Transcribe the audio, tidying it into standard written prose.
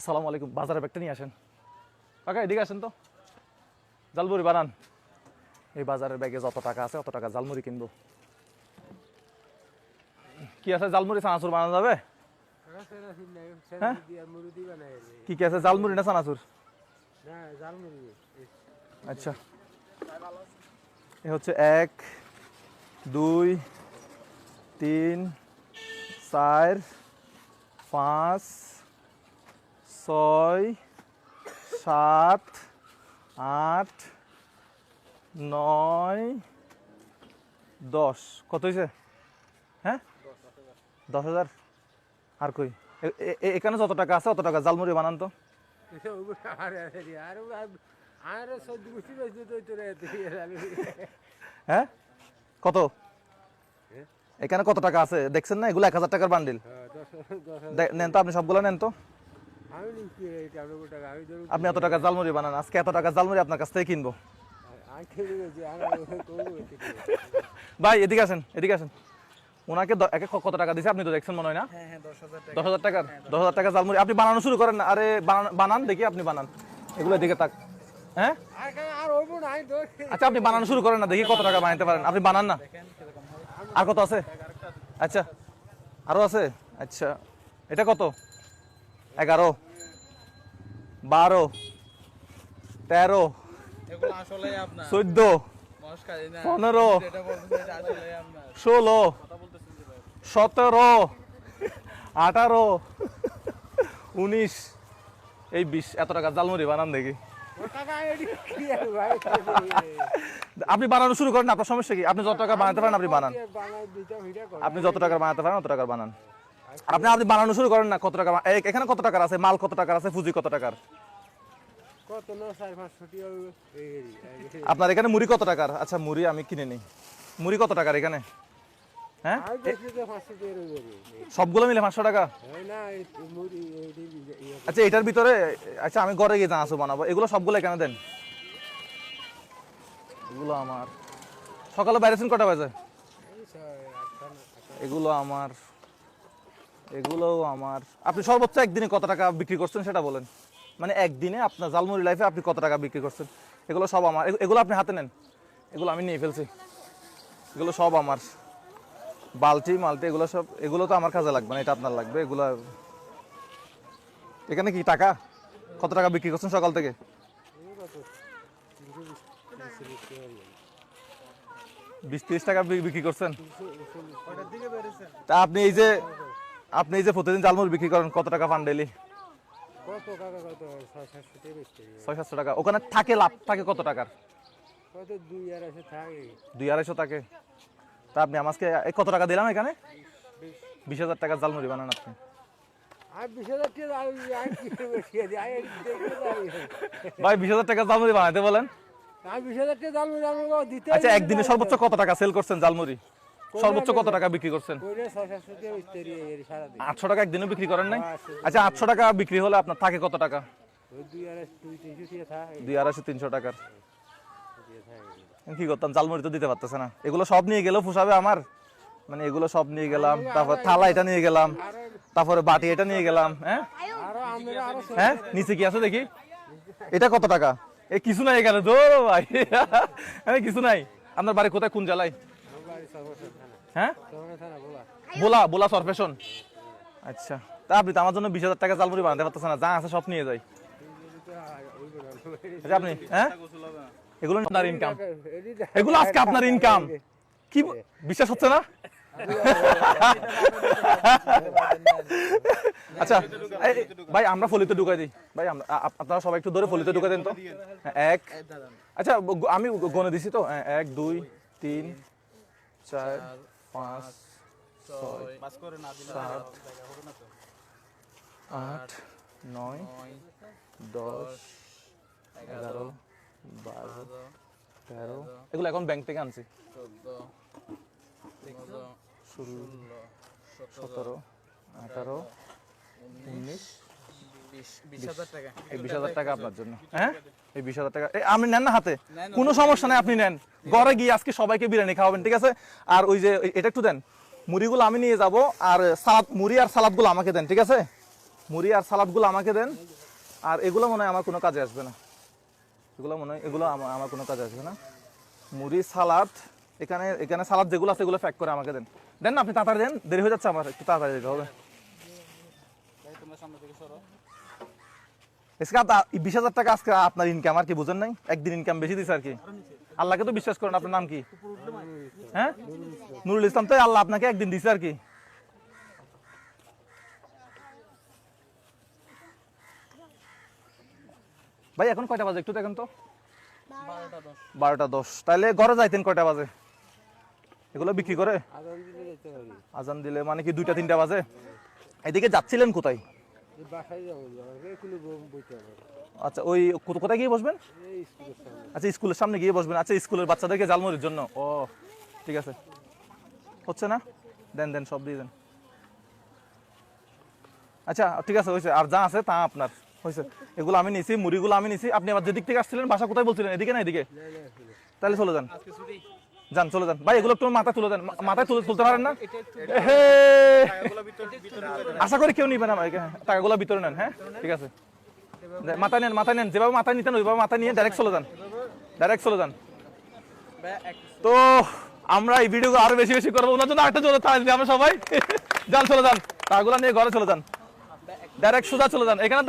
আসসালামু আলাইকুম। বাজারে ব্যাগটা নিয়ে আসেন কাকা, এদিকে আসেন তো। জালমুড়ি বানান। এই বাজারের ব্যাগে যত টাকা আছে অত টাকা জালমুড়ি কিনবো। কি আছে? জালমুড়ি চানাচুর বানানো যাবে? হ্যাঁ, কি কি আছে? জালমুড়ি না চানাচুর? আচ্ছা, এ হচ্ছে 1 2 3 4 5 6 7 8 9 10। কত হয়েছে? হ্যাঁ, 10,000। আর কই এখানে যত টাকা আছে অত টাকা জালমুড়ি বানান তো। হ্যাঁ, কত? এখানে কত টাকা আছে দেখছেন না? এগুলো 1,000 টাকার বান্ডিল। নেন তো, আপনি সবগুলো নেন তো। আপনি এত টাকা জালমুড়ি বানান, আজকে এত টাকা জালমুড়ি আপনার কাছ থেকে কিনবো। ভাই এদিকে আসেন, এদিকে আসেন। ওনাকে কত টাকা দিছে আপনি তো দেখছেন মনে হয় না? 10,000 টাকা। 10,000 টাকা জালমুড়ি আপনি বানানো শুরু করেন না। আরে বানান দেখি, আপনি বানান এগুলো দিকে তাক। হ্যাঁ, আচ্ছা আপনি বানানো শুরু করেন না, দেখি কত টাকা বানাইতে পারেন। আপনি বানান না। আর কত আছে? আচ্ছা, আরো আছে। আচ্ছা, এটা কত? 11 12 13 14 15 16 17 18 19 এই 20। এত টাকা জালমুড়ি বানান দেখি। আপনি বানানো শুরু করেন, আপনার সমস্যা কি? আপনি যত টাকা বানাতে পারেন আপনি বানান। আপনি যত টাকা বানাতে পারেন অত টাকা বানান। আপনি আপনি বানানো শুরু করেন না। কত টাকা এখানে কত টাকার আছে? মাল কত টাকার আছে? পুঁজি কত টাকার? আপনার এখানে মুড়ি কত টাকার? আচ্ছা মুড়ি আমি কিনে নিই। মুড়ি কত টাকার এখানে? হ্যাঁ, সবগুলো মিলে 500 টাকা। আচ্ছা এটার ভিতরে, আচ্ছা আমি ঘরে গিয়ে জানাসু বানাবো। এগুলো সবগুলো এখানে দেন। এগুলো আমার। সকালে বাইরেছেন কটা বাজে? এগুলো আমার, এগুলোও আমার। আপনি সর্বোচ্চ একদিনে কত টাকা বিক্রি করছেন সেটা বলেন। মানে একদিনে আপনার জালমুড়ি লাইফে আপনি কত টাকা বিক্রি করছেন? এগুলো সব আমার। এগুলো আপনি হাতে নেন। এগুলো আমি নিয়ে ফেলছি। এগুলো সব আমার। বালতি মালতি এগুলো সব, এগুলো তো আমার কাজে লাগবে না, এটা আপনার লাগবে। এগুলো এখানে কি টাকা? কত টাকা বিক্রি করছেন সকাল থেকে? 20-30 টাকা বিক্রি করছেন। তা আপনি এই যে প্রতিদিন জালমুড়ি বিক্রি করেন, কত টাকা পান ডেইলি? 600-700 টাকা। ওখানে থাকে লাভ থাকে কত টাকার? 200-250 থাকে। তা আপনি আমাকে কত টাকা দিলাম এখানে? 20,000 টাকা জালমুড়ি বানান আপনি। ভাই 20,000 টাকা জালমুড়ি বানাইতে বলেন। আচ্ছা একদিনে সর্বোচ্চ কত টাকা সেল করছেন জালমুড়ি? সর্বোচ্চ কত টাকা বিক্রি করছেন? 800 টাকা একদিনে বিক্রি করেন নাই? আচ্ছা 800 টাকা বিক্রি হলে আপনার থাকে কত টাকা? 200-300 টাকার। কি করতাম? জালমুড়ি তো দিতে পারতেছে না। এগুলো সব নিয়ে গেলেও ফুসাবে আমার। মানে এগুলো সব নিয়ে গেলাম, তারপর থালা এটা নিয়ে গেলাম, তারপরে বাটি এটা নিয়ে গেলাম। হ্যাঁ হ্যাঁ, নিচে কি আছে দেখি। এটা কত টাকা? এ কিছু নাই এখানে তো ভাই। কিছু নাই। আপনার বাড়ি কোথায়, কোন জেলায়? হ্যাঁ, বোলা বোলা সরফেশন। আচ্ছা, তা আপনি তো আমার জন্য 20,000 টাকা জালমুড়ি বানাতে পারতেছেন না। যা আছে সব নিয়ে যাই। আপনি হ্যাঁ, এগুলো আপনার ইনকাম। এগুলো আজকে আপনার ইনকাম। কি বিশ্বাস হচ্ছে না? আচ্ছা ভাই আমরা ফলিতে ঢুকাই দিই। ভাই আপনারা সবাই একটু ধরে ফলিতে ঢুকাই দেন তো। 1, আচ্ছা আমি গনে দিছি তো। 1 2 3 4 5 6 7 8 9 10 11 12 13। এগুলো এখন ব্যাংক থেকে আনছি। 16 17 18 19 20,000 টাকা। এই 20,000 টাকা আপনার জন্য। হ্যাঁ, এই 20,000 টাকা আপনি নেন না হাতে, কোনো সমস্যা নাই। আপনি নেন, ঘরে গিয়ে আজকে সবাইকে বিরিয়ানি খাওয়াবেন, ঠিক আছে? আর ওই যে এটা একটু দেন, মুড়িগুলো আমি নিয়ে যাব। আর সালাদ, মুড়ি আর সালাদগুলো আমাকে দেন, ঠিক আছে? মুড়ি আর সালাদগুলো আমাকে দেন। আর এগুলো মনে হয় আমার কোনো কাজে আসবে না, এগুলো আমার কোনো কাজে আসবে না। মুড়ি সালাদ, এখানে এখানে সালাদ যেগুলো আছে এগুলো প্যাক করে আমাকে দেন। দেন না আপনি তাড়াতাড়ি দেন, দেরি হয়ে যাচ্ছে আমার, একটু তাড়াতাড়ি দিতে হবে। আজকে 20,000 টাকা আজকে আপনার ইনকাম, আর কি বুঝেন নাই? একদিন ইনকাম বেশি দিছে আর কি। আল্লাহকে তো বিশ্বাস করেন। আপনার নাম কি? হ্যাঁ, নুরুল ইসলাম। তো আল্লাহ আপনাকে একদিন দিছে আর কি। ভাই এখন কয়টা বাজে একটু দেখেন তো? 12টা 10। তাহলে ঘরে যাইতেন কয়টা বাজে? এগুলো বিক্রি করে আজান দিলে মানে কি 2টা 3টা বাজে? এদিকে যাচ্ছিলেন কোথায়? আচ্ছা, ওই কোথায় গিয়ে বসবেন? আচ্ছা, স্কুলের সামনে গিয়ে বসবেন। আচ্ছা, স্কুলের বাচ্চাদেরকে জালমুড়ির জন্য। ও ঠিক আছে, হচ্ছে না? দেন দেন, সব দিয়ে দেন। আচ্ছা ঠিক আছে, হয়েছে। আর যা আছে তা আপনার হয়েছে। এগুলো আমি নিছি, মুড়িগুলো আমি নিছি। আপনি আবার যেদিক থেকে আসছিলেন, বাসা কোথায় বলছিলেন? এদিকে না এদিকে? তাহলে চলে যান, যান চলে যান। ভাই এগুলো একটু মাথায় তুলে দেন। মাথায় তুলতে পারেন না? আশা করি কেউ নিবে না ভাই, টাকাগুলো ভিতরে নেন। হ্যাঁ ঠিক আছে, মাথায় নেন, মাথায় নেন। যেভাবে মাথায় নিতেন ওইভাবে মাথায় নিয়ে ডাইরেক্ট চলে যান, ডাইরেক্ট চলে যান। তো আমরা এই ভিডিও আরো বেশি বেশি করবো, ওনার জন্য একটা জোরে তালি দিই আমরা সবাই। যান চলে যান, টাকাগুলো নিয়ে ঘরে চলে যান, ডাইরেক্ট সোজা চলে যান। এখানে